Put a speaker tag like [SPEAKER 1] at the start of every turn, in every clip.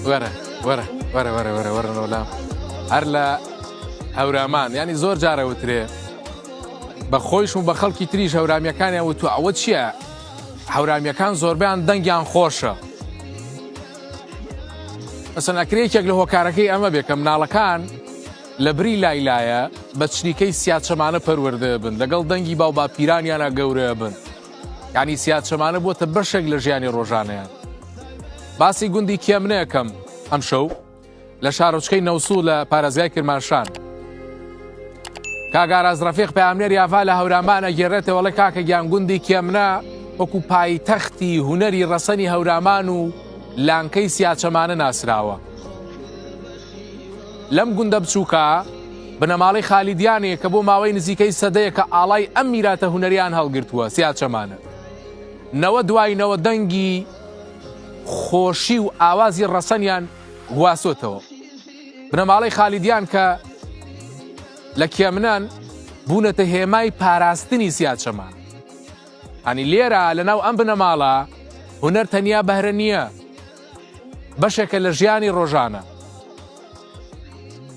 [SPEAKER 1] وەرە وەرە وەرە وەرە وەرە وەرنەوەلام هەر لە هەورامان ینی زۆر جارە وترێ بە خۆیش و بە خەڵکی تریش هەورامیەکانیان وتو ئەوە چییە؟ هەورامیەکان زۆربیان دەنگیان خۆشە. مەسەن ئەکرێکێک لە هۆکارەکەی ئەمە بێ کە مناڵەکان لە بری لایلایە بە چنیکەی سیادچەمانە پەروەردە بن لەگەڵ دەنگی باو باپیرانیانە گەورە بن. یعنی سیادچەمانە بۆتە بەشێک لە ژیانی ڕۆژانەیان. باسی گوندی کێمنەیەکەم ئەم شەو لە شارۆچکەی نەوسوو لە پارێزگای کرماشان. کاگاراز ڕەفیق پەیامنێری ئاوا لە هەورامانە گێڕێتەوە وەڵێ کاکە گیان گوندی کێمنە وەکو پایتەختی هونەری ڕەسەنی هەورامان و لانکەی سیادچەمانە ناسراوە. لەم گوندە بچووکە بنەماڵی خالیدیانێ کە بۆ ماوەی نزیکەی سەدەیە کە ئاڵای ئەم میراتە هونەریان هەڵگرتووە سیادچەمانە. نەوە دوایینەوە دەنگی خۆشی و ئاوازی ڕەسەنیان گواسۆتەوە. بنەماڵی خالیدیان کە لە کێمنان بوونەتە هێمای پاراستنی سیادچەمان. ئەنی لێرە لەناو ئەم بنەماڵە هونەر تەنیا بەهرە نییە، بەشێکە لە ژیانی ڕۆژانە.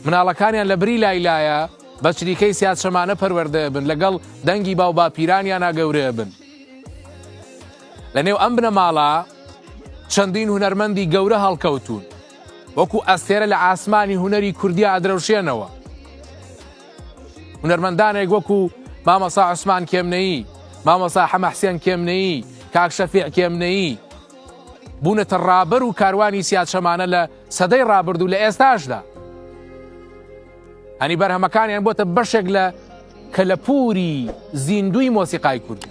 [SPEAKER 1] مناڵەکانیان لە بری لایلایە بە چریکەی سیادچەمانە پەروەردە بن لەگەڵ دەنگی باو باپیرانیانە گەورە بن. لە نێو ئەم بنەماڵە چەندین هونەرمەندی گەورە هەڵکەوتون وەکو ئەستێرە لە ئاسمانی هونەری کوردی ئادرەوشێنەوە. هونەرمەندانێک وەکو مامەسا عوسمان کێمنەیی، مامەسا حەمە حسێن کێمنەیی، کاک شەفیع کێمنەیی بوونەتە ڕابەر و کاروانی سیادچەمانە لە سەدەی ڕابرد و لە ئێستاشدا. ئەنی بەرهەمەکانیان بۆتە بەشێک لە کەلەپووری زیندوی مۆسیقای کوردی.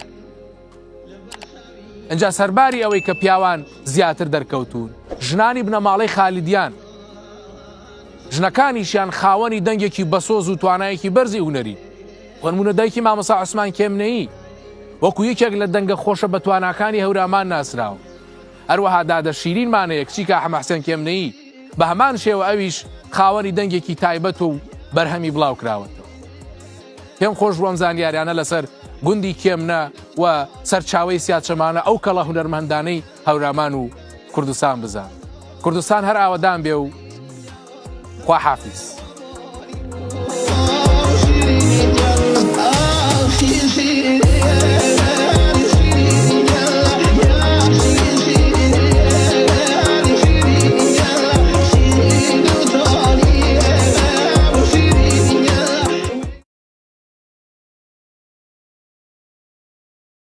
[SPEAKER 1] ئەنجا سەرباری ئەوەی کە پیاوان زیاتر دەرکەوتون ژنانی بنەماڵەی خالیدیان ژنەکانیشیان خاوەنی دەنگێکی بەسۆز و توانایەکی بەرزی هونەری. وەنمونە دایکی مامەسا عوسمان کێمنەیی وەکو یەکێک لە دەنگە خۆشە بە تواناکانی هەورامان ناسراوە. هەروەها دادە شیرینمانەیە کچی کە حەمە حسێن کێمنەیی بە هەمان شێوە ئەویش خاوەنی دەنگێکی تایبەت و بەرهەمی بڵاو کراوەتەوە. پێم خۆش بووم زانیاریانە لەسەر گوندی کێمنە و سەرچاوەی سیادچەمانە ئەو کەڵە هونەرمەندانەی هەورامان و کوردستان بزان. کوردستان هەر ئاوەدان بێ و خوا حافیز.